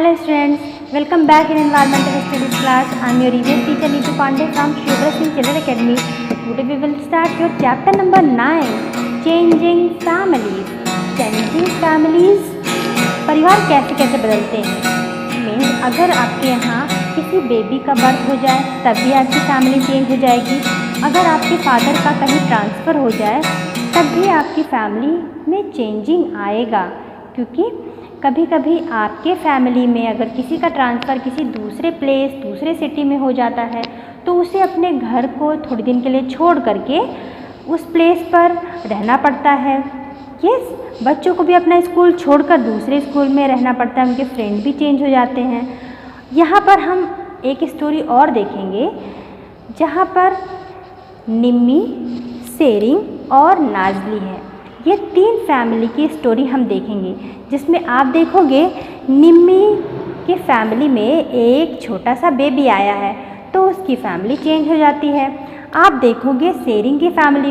Hello students, welcome back in Environmental Studies class. I am your EVS teacher Neetu Pandey from Shubhra Singh Children Academy. Today we will start your chapter number 9, Changing Families. Changing Families, परिवार कैसे कैसे बदलते हैं। Means अगर आपके यहाँ किसी baby का बर्थ हो जाए तब भी आपकी फैमिली चेंज हो जाएगी। अगर आपके फादर का कहीं ट्रांसफ़र हो जाए तब भी आपकी फैमिली में चेंजिंग आएगा, क्योंकि कभी कभी आपके फैमिली में अगर किसी का ट्रांसफ़र किसी दूसरे प्लेस दूसरे सिटी में हो जाता है तो उसे अपने घर को थोड़ी दिन के लिए छोड़ करके उस प्लेस पर रहना पड़ता है। यस, बच्चों को भी अपना स्कूल छोड़कर दूसरे स्कूल में रहना पड़ता है, उनके फ्रेंड भी चेंज हो जाते हैं। यहाँ पर हम एक स्टोरी और देखेंगे जहाँ पर निम्मी, शेरिंग और नाज़ली है। ये 3 फैमिली की स्टोरी हम देखेंगे, जिसमें आप देखोगे निम्मी की फैमिली में एक छोटा सा बेबी आया है तो उसकी फैमिली चेंज हो जाती है। आप देखोगे शेरिंग की फैमिली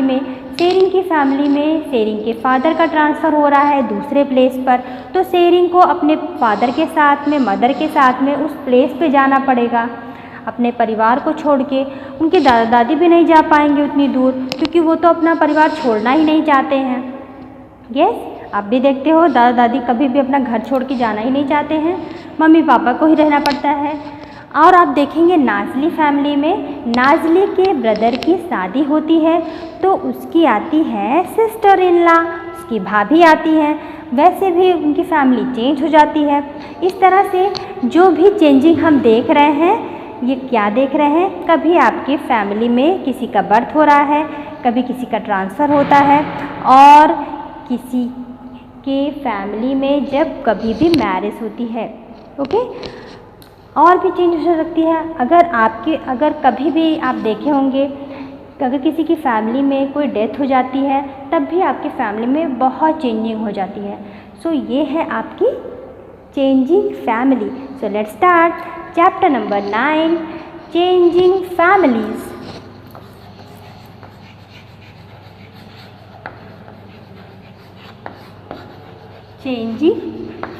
में शेरिंग के फादर का ट्रांसफ़र हो रहा है दूसरे प्लेस पर, तो शेरिंग को अपने फादर के साथ में मदर के साथ में उस प्लेस पे जाना पड़ेगा। अपने परिवार को छोड़ के उनके दादा दादी भी नहीं जा पाएंगे उतनी दूर, क्योंकि वो तो अपना परिवार छोड़ना ही नहीं चाहते हैं। यस, आप भी देखते हो दादा दादी कभी भी अपना घर छोड़ के जाना ही नहीं चाहते हैं, मम्मी पापा को ही रहना पड़ता है। और आप देखेंगे नाज़ली फैमिली में नाज़ली के ब्रदर की शादी होती है तो उसकी आती है सिस्टर इन लॉ, उसकी भाभी आती है। वैसे भी उनकी फैमिली चेंज हो जाती है। इस तरह से जो भी चेंजिंग हम देख रहे हैं, ये क्या देख रहे हैं, कभी आपके फैमिली में किसी का बर्थ हो रहा है, कभी किसी का ट्रांसफ़र होता है, और किसी के फैमिली में जब कभी भी मैरिज होती है, ओके, और भी चेंज हो सकती है। अगर कभी भी आप देखे होंगे अगर किसी की फैमिली में कोई डेथ हो जाती है तब भी आपकी फैमिली में बहुत चेंजिंग हो जाती है। सो ये है आपकी changing family. So let's start chapter number 9, changing families. Changing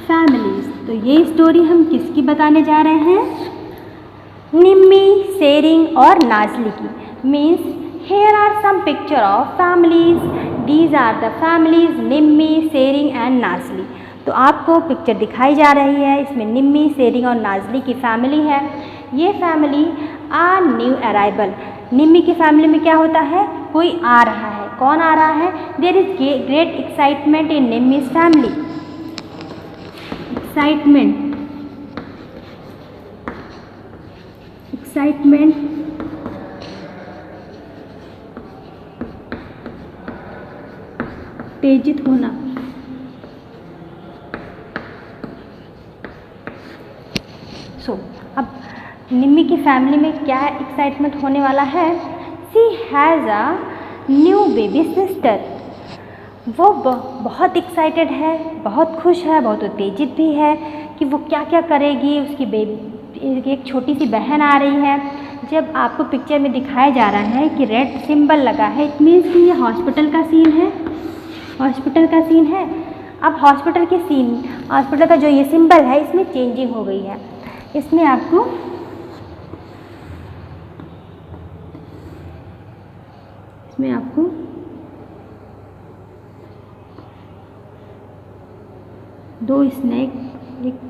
families. तो ये स्टोरी हम किसकी बताने जा रहे हैं? निम्मी, शेरिंग और नाज़ली की। Means here are some picture of families, these are the families Nimmi, Tshering and Nazli. तो आपको पिक्चर दिखाई जा रही है, इसमें निम्मी, शेरिंग और नाज़ली की फैमिली है। ये फैमिली आर न्यू अराइवल। निम्मी की फैमिली में क्या होता है, कोई आ रहा है। कौन आ रहा है? There is great excitement in Nimmi's family. Excitement उत्तेजित होना। अब निम्मी की फैमिली में क्या एक्साइटमेंट होने वाला है? She has a new baby sister. वो बहुत एक्साइटेड है, बहुत खुश है, बहुत उत्तेजित भी है कि वो क्या क्या करेगी। उसकी बेबी एक छोटी सी बहन आ रही है। जब आपको पिक्चर में दिखाया जा रहा है कि रेड सिंबल लगा है, इट मीन्स कि ये हॉस्पिटल का सीन है। अब हॉस्पिटल का जो ये सिंबल है इसमें चेंजिंग हो गई है। इसमें आपको दो स्नैक एक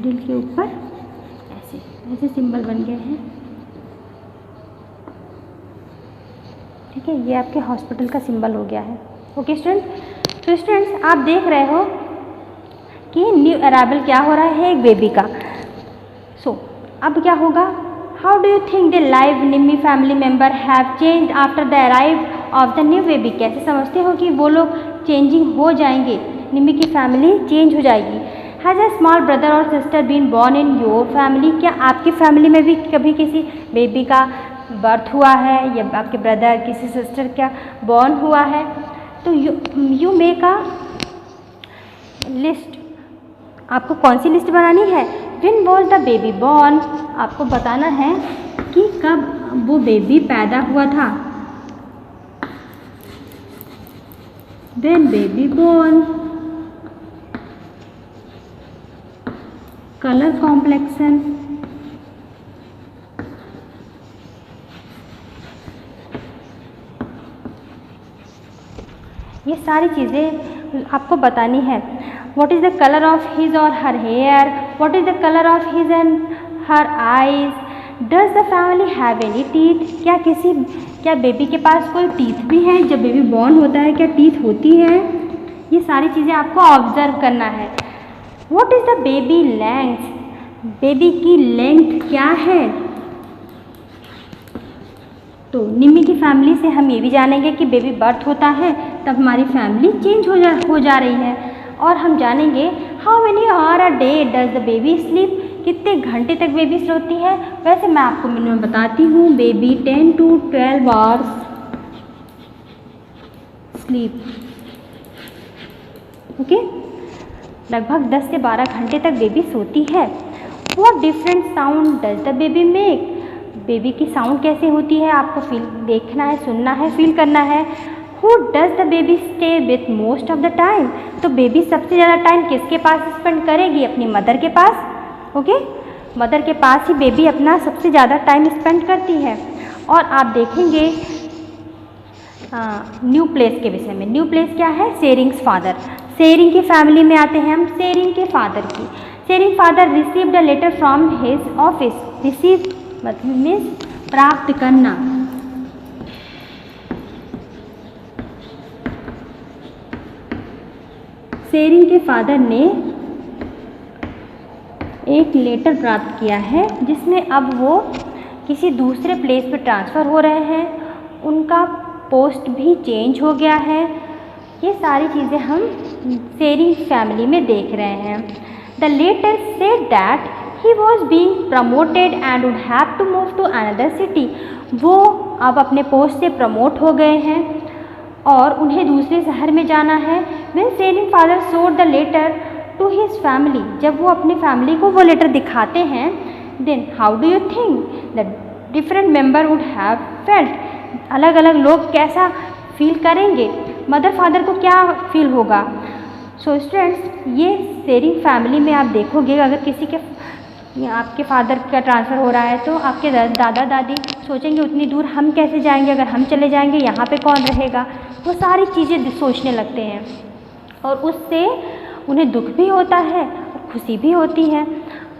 दिल के ऊपर ऐसे सिंबल बन गए हैं। ठीक है, ये आपके हॉस्पिटल का सिंबल हो गया है। ओके स्टूडेंट्स, तो स्टूडेंट्स आप देख रहे हो कि न्यू अराइवल क्या हो रहा है, एक बेबी का। अब क्या होगा? How do you think the life Nimmi family member have change after the arrive of the new baby? कैसे समझते हो कि वो लोग चेंजिंग हो जाएंगे, निम्मी की फैमिली चेंज हो जाएगी। हैज़ अ स्मॉल ब्रदर और sister been born in your family? क्या आपकी फैमिली में भी कभी किसी बेबी का बर्थ हुआ है या आपके ब्रदर किसी सिस्टर का बॉर्न हुआ है? तो यू मेक अ लिस्ट। आपको कौन सी लिस्ट बनानी है? When was the baby born? आपको बताना है कि कब वो बेबी पैदा हुआ था। When baby born. Colour complexion, ये सारी चीज़ें आपको बतानी है। What is the colour of his और her hair, what is the colour of his and her eyes, does the family have any teeth, क्या बेबी के पास कोई टीथ भी है, जब बेबी बॉर्न होता है क्या टीथ होती है, ये सारी चीज़ें आपको ऑब्जर्व करना है। What is the baby length, baby की लेंथ क्या है। तो निम्मी की फैमिली से हम ये भी जानेंगे कि बेबी बर्थ होता है तब हमारी फैमिली चेंज हो जा रही है। और हम जानेंगे how many hour a day does the baby sleep, कितने घंटे तक बेबी सोती है। वैसे मैं आपको मिनिमम बताती हूँ, baby 10 to 12 hours sleep, okay, लगभग 10 से 12 घंटे तक बेबी सोती है। What different sound does the baby make, baby की साउंड कैसे होती है आपको देखना है, सुनना है, फील करना है। Who does the baby stay with most of the time, तो बेबी सबसे ज़्यादा टाइम किसके पास स्पेंड करेगी, अपनी मदर के पास, ओके, मदर के पास ही बेबी अपना सबसे ज़्यादा टाइम स्पेंड करती है। और आप देखेंगे न्यू प्लेस के विषय में, न्यू प्लेस क्या है, सेरिंग्स फादर, सेरिंग की फैमिली में आते हैं हम, सेरिंग के फादर की। Tshering father received a letter from his office, receive मतलब मीन्स प्राप्त करना, सेरिंग के फादर ने एक लेटर प्राप्त किया है जिसमें अब वो किसी दूसरे प्लेस पे ट्रांसफ़र हो रहे हैं, उनका पोस्ट भी चेंज हो गया है। ये सारी चीज़ें हम सेरिंग फैमिली में देख रहे हैं। The letter said that he was being promoted and would have to move to another city, वो अब अपने पोस्ट से प्रमोट हो गए हैं और उन्हें दूसरे शहर में जाना है। When Tshering father showed the letter to his family, जब वो अपनी फैमिली को वो लेटर दिखाते हैं, then how do you think the different member would have felt, अलग अलग लोग कैसा फील करेंगे, मदर फादर को क्या फील होगा। सो स्टूडेंट्स, ये सेरिंग फैमिली में आप देखोगे, अगर किसी के आपके फादर का ट्रांसफ़र हो रहा है तो आपके दादा दादी सोचेंगे उतनी दूर हम कैसे जाएंगे, अगर हम चले जाएंगे यहाँ पे कौन रहेगा, वो सारी चीज़ें सोचने लगते हैं और उससे उन्हें दुख भी होता है और खुशी भी होती है।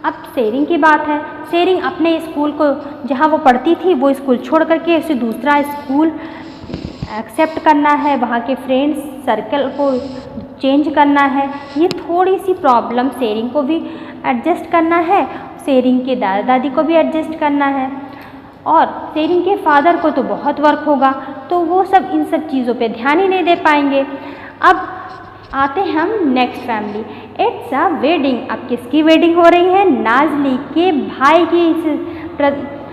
अब सेरिंग की बात है, सेरिंग अपने स्कूल को, जहाँ वो पढ़ती थी वो स्कूल छोड़ करके उसे दूसरा स्कूल एक्सेप्ट करना है, वहाँ के फ्रेंड्स सर्कल को चेंज करना है। ये थोड़ी सी प्रॉब्लम सेरिंग को भी एडजस्ट करना है, सेरिंग के दादा दादी को भी एडजस्ट करना है और सेरिंग के फादर को तो बहुत वर्क होगा, तो वो सब इन सब चीज़ों पे ध्यान ही नहीं दे पाएंगे। अब आते हैं हम next family, it's a wedding. अब किसकी वेडिंग हो रही है, नाजली के भाई की,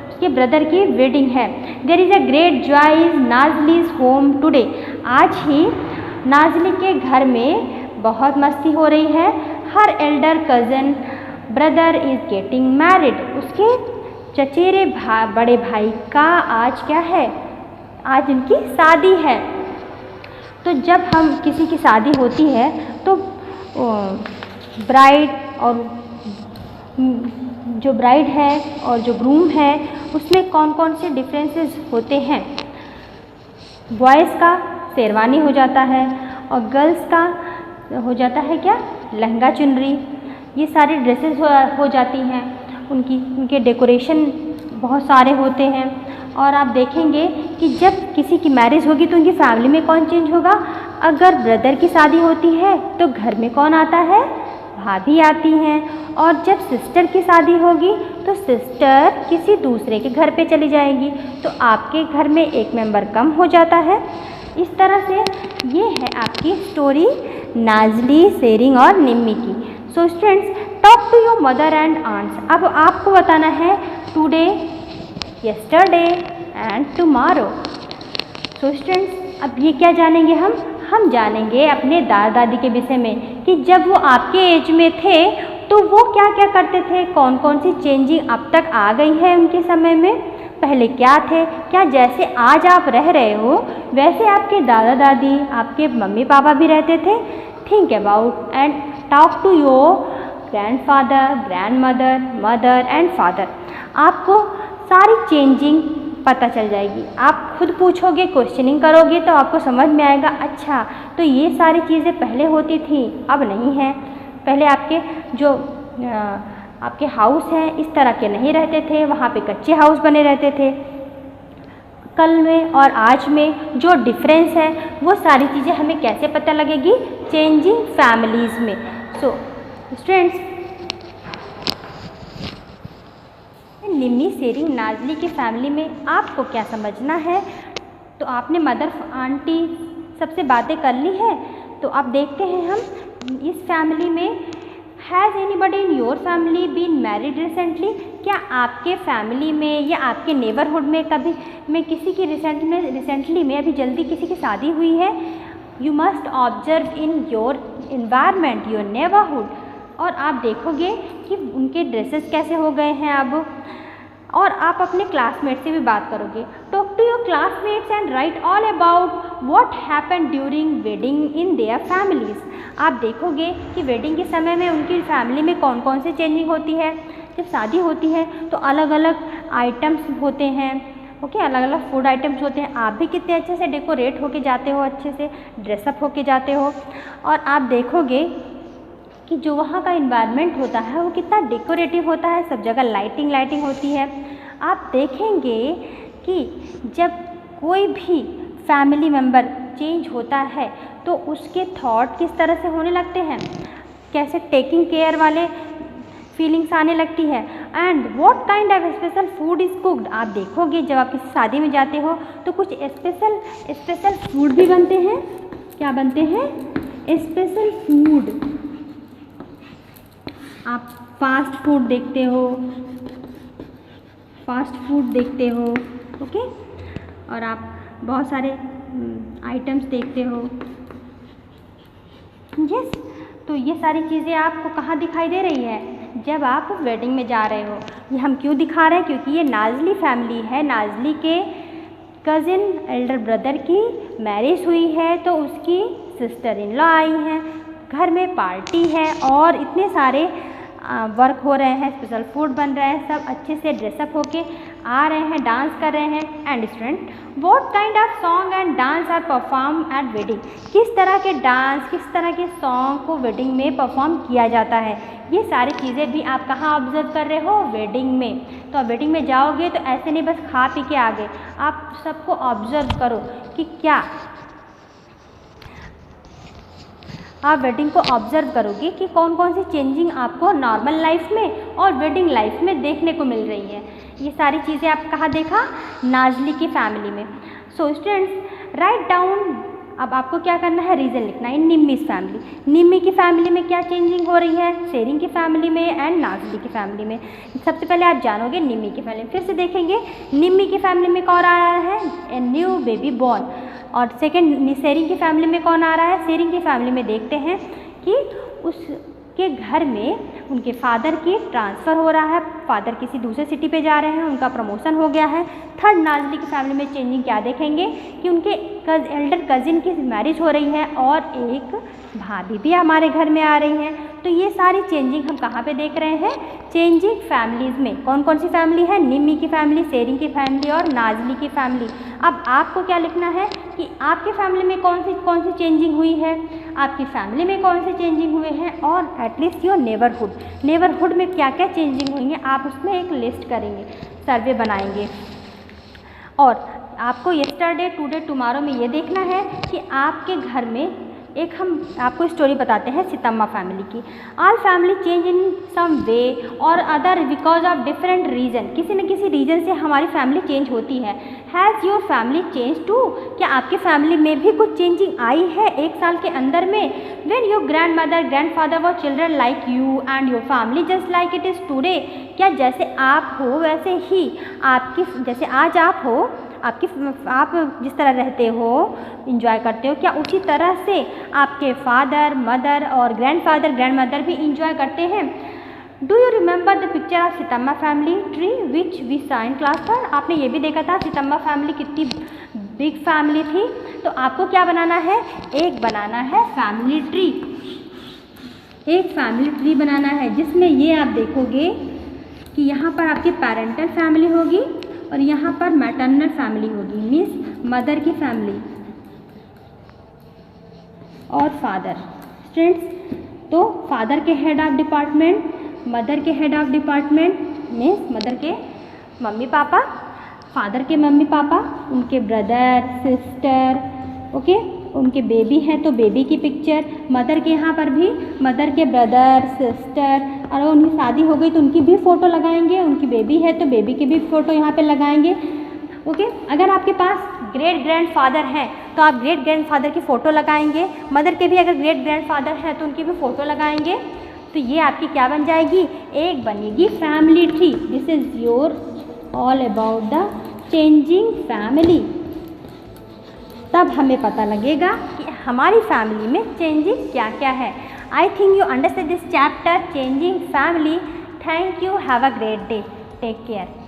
उसके ब्रदर की वेडिंग है। There is a great joy is Nazli's home today, आज ही नाजली के घर में बहुत मस्ती हो रही है। हर Elder cousin brother is getting married, उसके चचेरे बड़े भाई का आज क्या है, आज उनकी शादी है। तो जब हम किसी की शादी होती है तो ब्राइड और जो ब्राइड है और जो ग्रूम है उसमें कौन कौन से डिफरेंसेस होते हैं। बॉयज़ का शेरवानी हो जाता है और गर्ल्स का हो जाता है क्या, लहंगा चुनरी, ये सारी ड्रेसेस हो जाती हैं। उनके डेकोरेशन बहुत सारे होते हैं। और आप देखेंगे कि जब किसी की मैरिज होगी तो उनकी फैमिली में कौन चेंज होगा। अगर ब्रदर की शादी होती है तो घर में कौन आता है, भाभी आती हैं। और जब सिस्टर की शादी होगी तो सिस्टर किसी दूसरे के घर पे चली जाएगी, तो आपके घर में एक मेंबर कम हो जाता है। इस तरह से ये है आपकी स्टोरी नाजली, सेरिंग और निम्मी की। So students, talk to your mother and aunts. अब आपको बताना है today, yesterday and tomorrow। So students, अब ये क्या जानेंगे हम जानेंगे अपने दादा दादी के विषय में कि जब वो आपके एज में थे तो वो क्या क्या करते थे, कौन कौन सी चेंजिंग अब तक आ गई है उनके समय में, पहले क्या थे, क्या जैसे आज आप रह रहे हो वैसे आपके दादा दादी, आपके मम्मी पापा भी रहते थे। Think about and talk to your grandfather, grandmother, mother and father. आपको सारी चेंजिंग पता चल जाएगी। आप खुद पूछोगे, क्वेश्चनिंग करोगे तो आपको समझ में आएगा, अच्छा तो ये सारी चीज़ें पहले होती थी, अब नहीं है। पहले आपके जो आपके हाउस हैं इस तरह के नहीं रहते थे, वहाँ पे कच्चे हाउस बने रहते थे। कल में और आज में जो डिफरेंस है वो सारी चीज़ें हमें कैसे पता लगेगी? चेंजिंग फैमिलीज़ में। सो स्टूडेंट्स, निम्मी, सेरिंग, नाजली की फैमिली में आपको क्या समझना है? तो आपने मदर, आंटी सबसे बातें कर ली है, तो अब देखते हैं हम इस फैमिली में, has anybody in your family been married recently? क्या आपके फैमिली में या आपके नेबरहुड में कभी में किसी की रिसेंटली में अभी जल्दी किसी की शादी हुई है? You must observe in your environment, your neighbourhood. और आप देखोगे कि उनके ड्रेसेस कैसे हो गए हैं अब। और आप अपने क्लासमेट से भी बात करोगे। Talk to your classmates and write all about what happened during wedding in their families. आप देखोगे कि वेडिंग के समय में उनकी फैमिली में कौन कौन से चेंजिंग होती है। जब शादी होती है तो अलग अलग आइटम्स होते हैं, ओके, अलग अलग फूड आइटम्स होते हैं। आप भी कितने अच्छे से डेकोरेट होके जाते हो, अच्छे से ड्रेसअप होके जाते हो। और आप देखोगे कि जो वहाँ का इन्वायरमेंट होता है वो कितना डेकोरेटिव होता है, सब जगह लाइटिंग होती है। आप देखेंगे कि जब कोई भी फैमिली मेम्बर चेंज होता है तो उसके थॉट किस तरह से होने लगते हैं, कैसे टेकिंग केयर वाले फीलिंग्स आने लगती है। And what kind of special food is cooked. आप देखोगे जब आप किसी शादी में जाते हो तो कुछ स्पेशल फूड भी बनते हैं। क्या बनते हैं? Special food. आप फास्ट फूड देखते हो, ओके, और आप बहुत सारे आइटम्स देखते हो। यस, तो ये सारी चीज़ें आपको कहाँ दिखाई दे रही है? जब आप वेडिंग में जा रहे हो। ये हम क्यों दिखा रहे हैं? क्योंकि ये नाजली फैमिली है। नाजली के कज़िन एल्डर ब्रदर की मैरिज हुई है तो उसकी सिस्टर इन लॉ आई हैं, घर में पार्टी है और इतने सारे वर्क हो रहे हैं, स्पेशल फूड बन रहे हैं, सब अच्छे से ड्रेसअप होके आ रहे हैं, डांस कर रहे हैं। And student, what kind of song and dance are perform at wedding? किस तरह के डांस, किस तरह के सॉन्ग को वेडिंग में परफॉर्म किया जाता है? ये सारी चीज़ें भी आप कहाँ ऑब्जर्व कर रहे हो? वेडिंग में। तो आप वेडिंग में जाओगे तो ऐसे नहीं बस खा पी के आ गए, आप सबको ऑब्जर्व करो कि क्या आप वेडिंग को ऑब्जर्व करोगे कि कौन कौन सी चेंजिंग आपको नॉर्मल लाइफ में और वेडिंग लाइफ में देखने को मिल रही है। ये सारी चीज़ें आप कहाँ देखा? नाजली की फैमिली में। So students, write down. अब आपको क्या करना है? रीज़न लिखना है। निम्मीज़ फैमिली, निम्मी की फैमिली में क्या चेंजिंग हो रही है, सेरिंग की फैमिली में एंड नाजली की फैमिली में। सबसे पहले आप जानोगे निम्मी की फैमिली, फिर से देखेंगे निम्मी की फैमिली में कौन आ रहा है? A new baby born. और सेकेंड, सेरिंग की फैमिली में कौन आ रहा है? सेरिंग की फैमिली में देखते हैं कि उसके घर में उनके फादर की ट्रांसफ़र हो रहा है, फादर किसी दूसरे सिटी पे जा रहे हैं, उनका प्रमोशन हो गया है। थर्ड, नाजली की फैमिली में चेंजिंग क्या देखेंगे कि उनके एल्डर कज़िन की मैरिज हो रही है और एक भाभी भी हमारे घर में आ रही हैं। तो ये सारी चेंजिंग हम कहाँ पे देख रहे हैं? चेंजिंग फैमिलीज़ में। कौन कौन सी फैमिली है? निम्मी की फैमिली, सेरिंग की फैमिली और नाजली की फैमिली। अब आपको क्या लिखना है कि आपकी फैमिली में कौन सी चेंजिंग हुई है, आपकी फैमिली में कौन से चेंजिंग हुए हैं, और एटलीस्ट योर नेबरहुड में क्या क्या चेंजिंग हुई हैं आप उसमें एक लिस्ट करेंगे, सर्वे बनाएंगे। और आपको यस्टरडे, टुडे, टुमारो में ये देखना है कि आपके घर में एक हम आपको स्टोरी बताते हैं सितम्मा फैमिली की। ऑल फैमिली चेंज इन सम वे और other because of different reason. किसी न किसी रीज़न से हमारी फैमिली चेंज होती है। Has your family change too? क्या आपकी फैमिली में भी कुछ चेंजिंग आई है एक साल के अंदर में? When your grand mother, grand father were children like you and your family just like it is today. क्या जैसे आप हो वैसे ही आपकी, जैसे आज आप हो, आप जिस तरह रहते हो, इंजॉय करते हो, क्या उसी तरह से आपके फादर, मदर और ग्रैंडफादर, ग्रैंडमदर भी इंजॉय करते हैं? Do you remember the picture of Sitamma family tree which we saw in class पर? आपने ये भी देखा था सितम्मा फैमिली कितनी बिग फैमिली थी। तो आपको क्या बनाना है? एक बनाना है फैमिली ट्री। एक फैमिली ट्री बनाना है जिसमें ये आप देखोगे कि यहाँ पर आपकी पेरेंटल फैमिली होगी और यहाँ पर मैटरनल फैमिली होगी, मीन्स मदर की फैमिली और फादर। स्टूडेंट्स, तो फादर के हेड ऑफ डिपार्टमेंट, मदर के head of department means mother के मम्मी पापा, फादर के मम्मी पापा, उनके ब्रदर सिस्टर, ओके, उनके बेबी है तो बेबी की पिक्चर, मदर के यहाँ पर भी मदर के ब्रदर सिस्टर, और उनकी शादी हो गई तो उनकी भी फ़ोटो लगाएंगे, उनकी बेबी है तो बेबी की भी फ़ोटो यहाँ पे लगाएंगे। ओके, अगर आपके पास ग्रेट ग्रैंडफादर हैं तो आप ग्रेट ग्रैंडफादर की फ़ोटो लगाएंगे, मदर के भी अगर ग्रेट ग्रैंडफादर हैं तो उनकी भी फ़ोटो लगाएंगे। तो ये आपकी क्या बन जाएगी, एक बनेगी family tree. This is your all about the changing family. तब हमें पता लगेगा कि हमारी फैमिली में चेंजिंग क्या क्या है। I think you understand this chapter changing family. Thank you, have a great day, take care.